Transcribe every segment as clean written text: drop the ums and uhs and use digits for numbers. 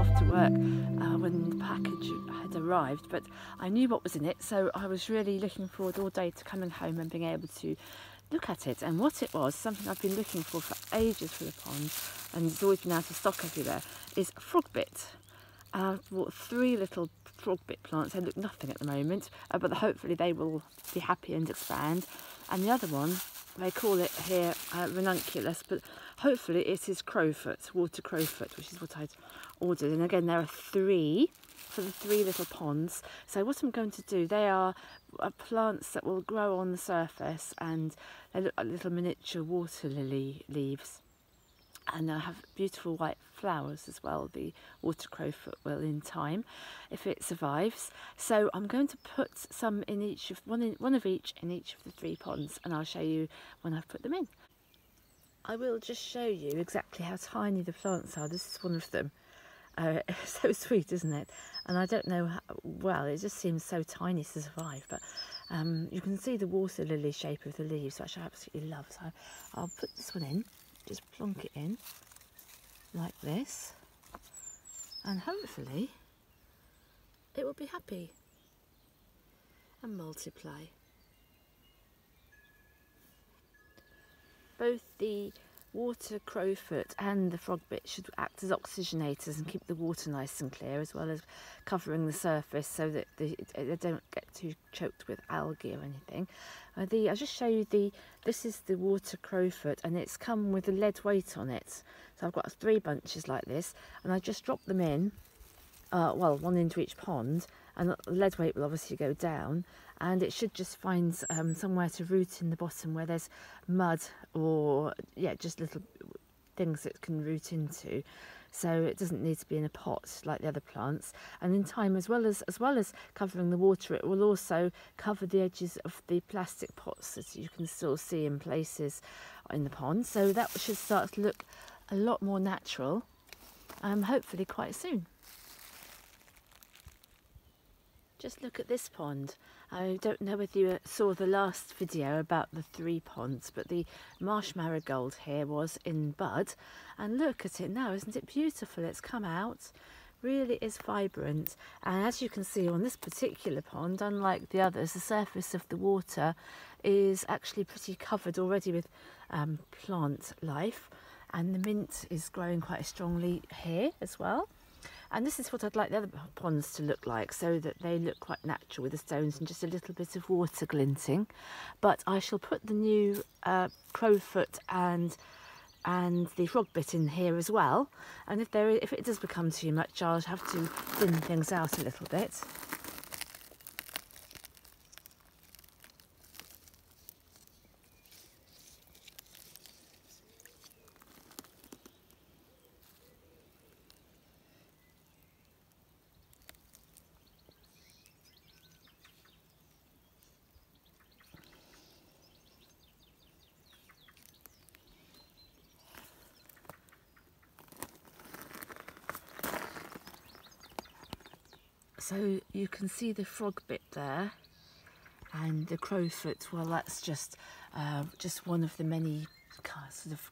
after work when the package had arrived, but I knew what was in it, so I was really looking forward all day to coming home and being able to look at it. And what it was, something I've been looking for ages for the pond, and it's always been out of stock everywhere, is frogbit. I've bought 3 little frogbit plants. They look nothing at the moment, but hopefully they will be happy and expand. And the other one, they call it here ranunculus, but hopefully it is crowfoot, water crowfoot, which is what I'd ordered. And again, there are 3 for the 3 little ponds. So what I'm going to do, they are plants that will grow on the surface, and they look like little miniature water lily leaves. And they'll have beautiful white flowers as well. The water crowfoot will in time, if it survives. So I'm going to put some in each of one of each in each of the 3 ponds, and I'll show you when I've put them in. I will just show you exactly how tiny the plants are. This is one of them. It's so sweet, isn't it? And I don't know how, well, it just seems so tiny to survive, but you can see the water lily shape of the leaves, which I absolutely love. So I'll put this one in. Just plonk it in like this, and hopefully it will be happy and multiply. Both the water crowfoot and the frogbit should act as oxygenators and keep the water nice and clear, as well as covering the surface so that they don't get too choked with algae or anything. I'll just show you this is the water crowfoot, and it's come with a lead weight on it. So I've got 3 bunches like this, and I just drop them in, well, 1 into each pond, and the lead weight will obviously go down, and it should just find somewhere to root in the bottom where there's mud or, yeah, just little things that can root into. So it doesn't need to be in a pot like the other plants. And in time, as well as covering the water, it will also cover the edges of the plastic pots that you can still see in places in the pond. So that should start to look a lot more natural, hopefully quite soon. Just look at this pond. I don't know whether you saw the last video about the 3 ponds, but the marsh marigold here was in bud, and look at it now. Isn't it beautiful? It's come out, really is vibrant. And as you can see on this particular pond, unlike the others, the surface of the water is actually pretty covered already with plant life, and the mint is growing quite strongly here as well. And this is what I'd like the other ponds to look like, so that they look quite natural with the stones and just a little bit of water glinting. But I shall put the new crowfoot and the frogbit in here as well. And if it does become too much, I'll have to thin things out a little bit. So you can see the frogbit there, and the crowfoot. Well, that's just one of the many sort of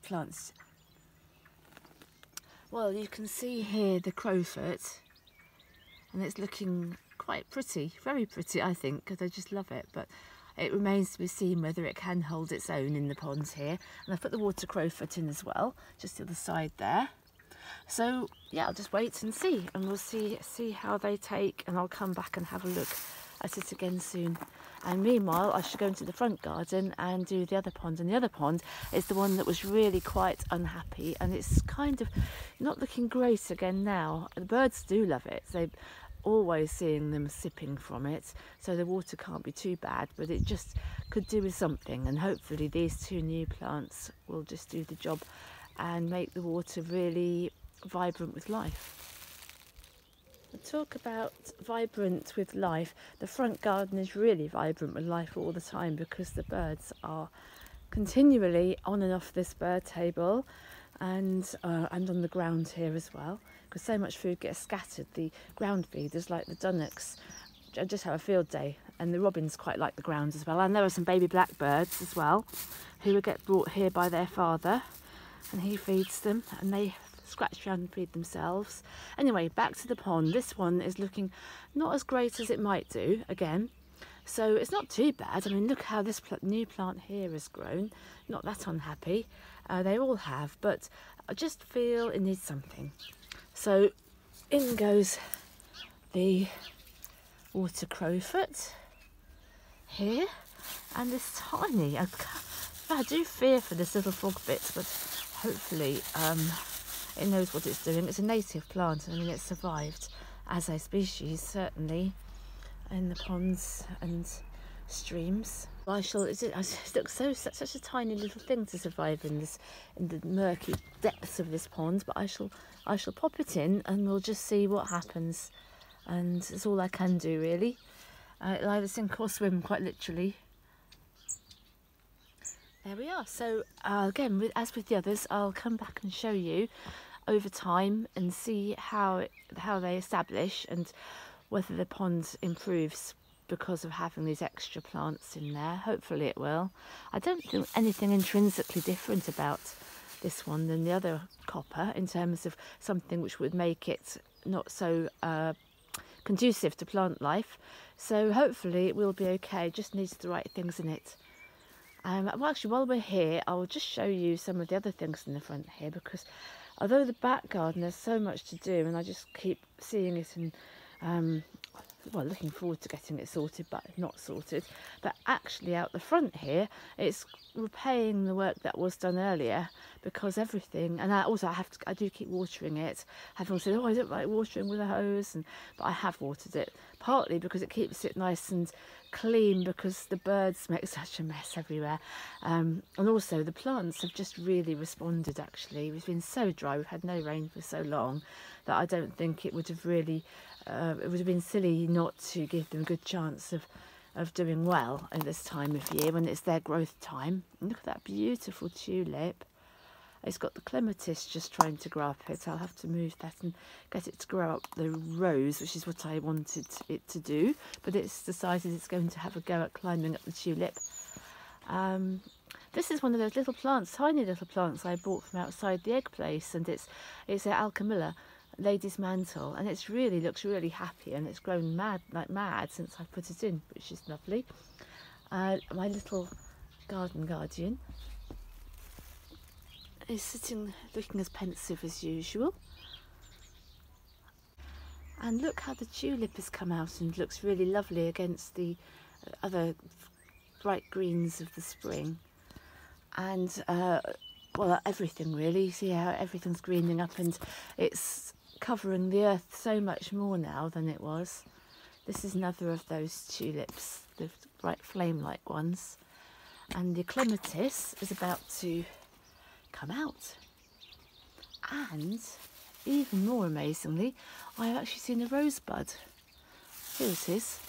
plants. Well, you can see here the crowfoot, and it's looking quite pretty, very pretty, I think, because I just love it. But it remains to be seen whether it can hold its own in the ponds here. And I've put the water crowfoot in as well, just to the side there. So yeah, I'll just wait and see, and we'll see how they take, and I'll come back and have a look at it again soon. And meanwhile, I should go into the front garden and do the other pond. And the other pond is the one that was really quite unhappy, and it's kind of not looking great again now. The birds do love it. They're always seeing them sipping from it, so the water can't be too bad, but it just could do with something. And hopefully these 2 new plants will just do the job and make the water really vibrant with life. Talk about vibrant with life. The front garden is really vibrant with life all the time, because the birds are continually on and off this bird table, and on the ground here as well, because so much food gets scattered. The ground feeders, like the dunnocks, just have a field day, and the robins quite like the ground as well. And there are some baby blackbirds as well, who will get brought here by their father, and he feeds them, and they scratch around and feed themselves. Anyway, back to the pond. This one is looking not as great as it might do again. So it's not too bad. I mean, look how this new plant here has grown. Not that unhappy. They all have, but I just feel it needs something. So in goes the water crowfoot here, and this tiny, I do fear for this little frogbit, but hopefully it knows what it's doing. It's a native plant. I mean, it's survived as a species, certainly, in the ponds and streams. It looks such a tiny little thing to survive in the murky depths of this pond, but I shall pop it in and we'll just see what happens, and it's all I can do really. It'll either sink or swim, quite literally. There we are. So again, as with the others, I'll come back and show you over time and see how they establish and whether the pond improves because of having these extra plants in there. Hopefully it will. I don't think anything intrinsically different about this one than the other copper in terms of something which would make it not so conducive to plant life. So hopefully it will be okay. It just needs the right things in it. Well, actually, while we're here, I'll just show you some of the other things in the front here, because although the back garden has so much to do and I just keep seeing it and well, looking forward to getting it sorted, but not sorted, but actually out the front here it's repaying the work that was done earlier, because everything, and I do keep watering it. Having said, oh, I don't like watering with a hose, but I have watered it, partly because it keeps it nice and clean, because the birds make such a mess everywhere, and also the plants have just really responded. Actually, it's been so dry, we've had no rain for so long, that I don't think it would have really it would have been silly not to give them a good chance of doing well at this time of year when it's their growth time. And look at that beautiful tulip. It's got the clematis just trying to grow up it. I'll have to move that and get it to grow up the rose, which is what I wanted it to do, but it's decided it's going to have a go at climbing up the tulip. This is one of those little plants, tiny little plants I bought from outside the egg place, and it's an alchemilla, lady's mantle, and it's really looks really happy, and it's grown like mad since I put it in, which is lovely. My little garden guardian is sitting looking as pensive as usual, and look how the tulip has come out and looks really lovely against the other bright greens of the spring. And well, everything really, see how everything's greening up, and it's covering the earth so much more now than it was. This is another of those tulips, the bright flame-like ones, and the clematis is about to come out. And even more amazingly, I've actually seen a rosebud. Here it is.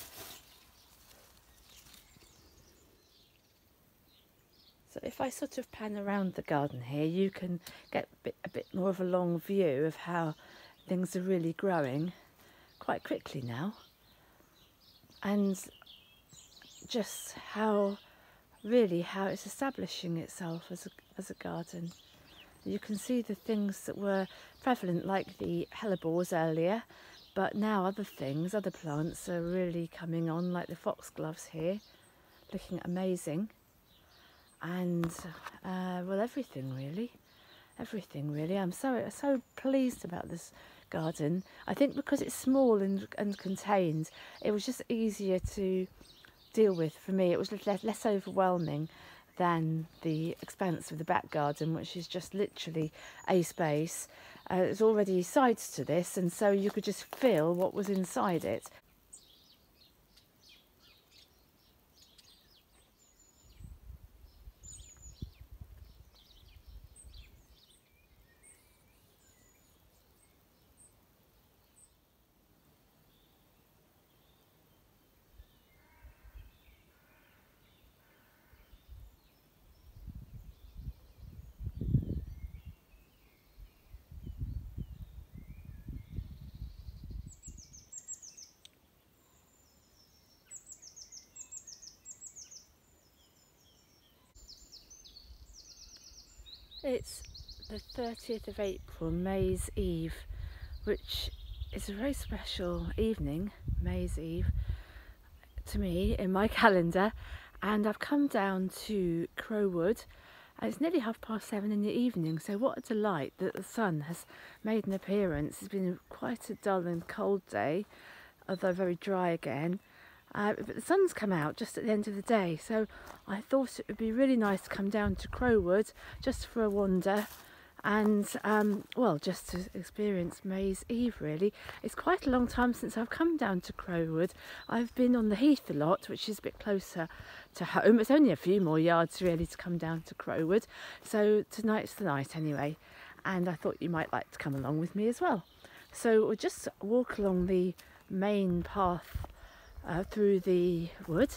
So if I sort of pan around the garden here, you can get a bit more of a long view of how things are really growing quite quickly now, and just how it's establishing itself as a garden. You can see the things that were prevalent, like the hellebores earlier, but now other plants are really coming on, like the foxgloves here, looking amazing. And well, everything really. I'm so pleased about this garden. I think because it's small and contained, it was just easier to deal with for me. It was less overwhelming than the expanse of the back garden, which is just literally a space. There's already sides to this, and so you could just feel what was inside it. It's the 30th of April, May's Eve, which is a very special evening, May's Eve, to me in my calendar. And I've come down to Crowwood, and it's nearly 7:30 in the evening, so what a delight that the sun has made an appearance. It's been quite a dull and cold day, although very dry again. But the sun's come out just at the end of the day, so I thought it would be really nice to come down to Crowwood just for a wander and, well, just to experience May's Eve, really. It's quite a long time since I've come down to Crowwood. I've been on the heath a lot, which is a bit closer to home. It's only a few more yards, really, to come down to Crowwood. So tonight's the night, anyway, and I thought you might like to come along with me as well. So we'll just walk along the main path through the wood,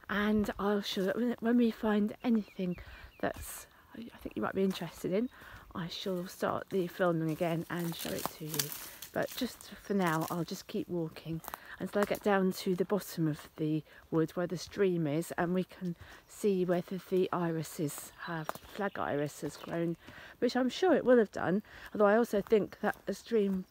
and I'll show it when we find anything that's I think you might be interested in. I shall start the filming again and show it to you, but just for now I'll just keep walking until I get down to the bottom of the wood where the stream is, and we can see whether the flag iris has grown, which I'm sure it will have done, although I also think that the stream,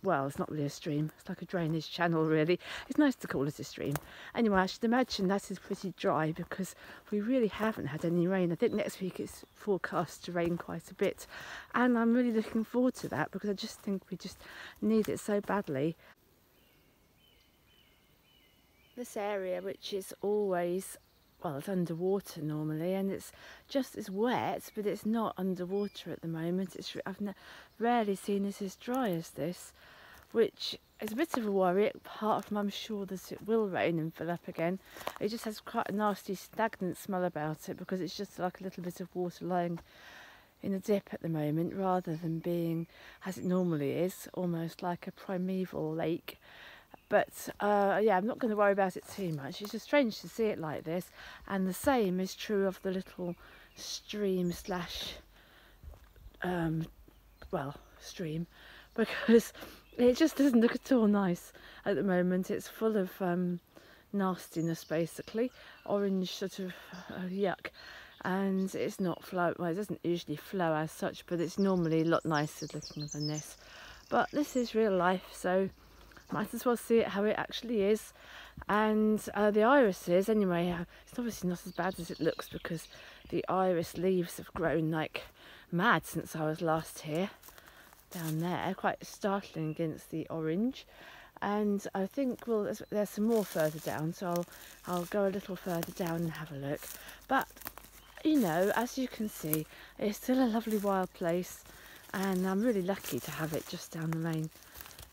well, it's not really a stream, it's like a drainage channel, really. It's nice to call it a stream. Anyway, I should imagine that is pretty dry because we really haven't had any rain. I think next week it's forecast to rain quite a bit, and I'm really looking forward to that because I just think we just need it so badly. This area, which is always, well, it's underwater normally, and it's wet, but it's not underwater at the moment. I've rarely seen it as dry as this, which is a bit of a worry, apart from I'm sure that it will rain and fill up again. It just has quite a nasty stagnant smell about it because it's just like a little bit of water lying in a dip at the moment, rather than being, as it normally is, almost like a primeval lake. But yeah, I'm not going to worry about it too much. It's just strange to see it like this, and the same is true of the little stream stream, because it just doesn't look at all nice at the moment. It's full of nastiness, basically, orange sort of yuck, and it's not flow. Well, it doesn't usually flow as such, but it's normally a lot nicer looking than this. But this is real life, so might as well see it how it actually is. And the irises, anyway, it's obviously not as bad as it looks because the iris leaves have grown like mad since I was last here. Down there, quite startling against the orange. And I think, well, there's some more further down, so I'll go a little further down and have a look. But, you know, as you can see, it's still a lovely wild place, and I'm really lucky to have it just down the lane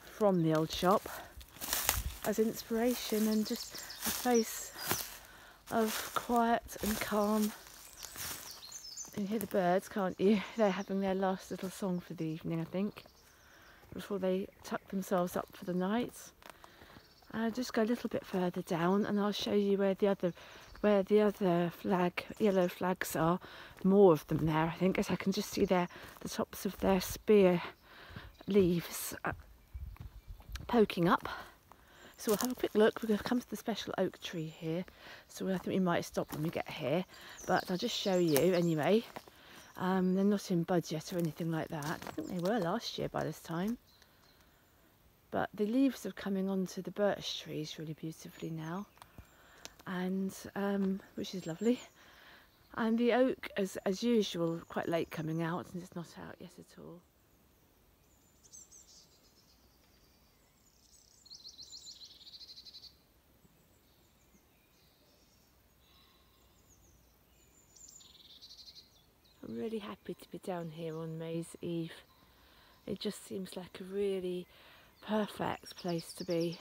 from the old shop as inspiration, and just a place of quiet and calm. You can hear the birds, can't you? They're having their last little song for the evening, I think, before they tuck themselves up for the night. I'll just go a little bit further down and I'll show you where the other yellow flags are. More of them there, I think, as I can just see the tops of their spear leaves poking up. So we'll have a quick look. We're going to come to the special oak tree here, so I think we might stop when we get here, but I'll just show you anyway. They're not in bud yet or anything like that. I think they were last year by this time, but the leaves are coming onto the birch trees really beautifully now, and which is lovely. And the oak, as usual, quite late coming out, and it's not out yet at all. I'm really happy to be down here on May's Eve. It just seems like a really perfect place to be.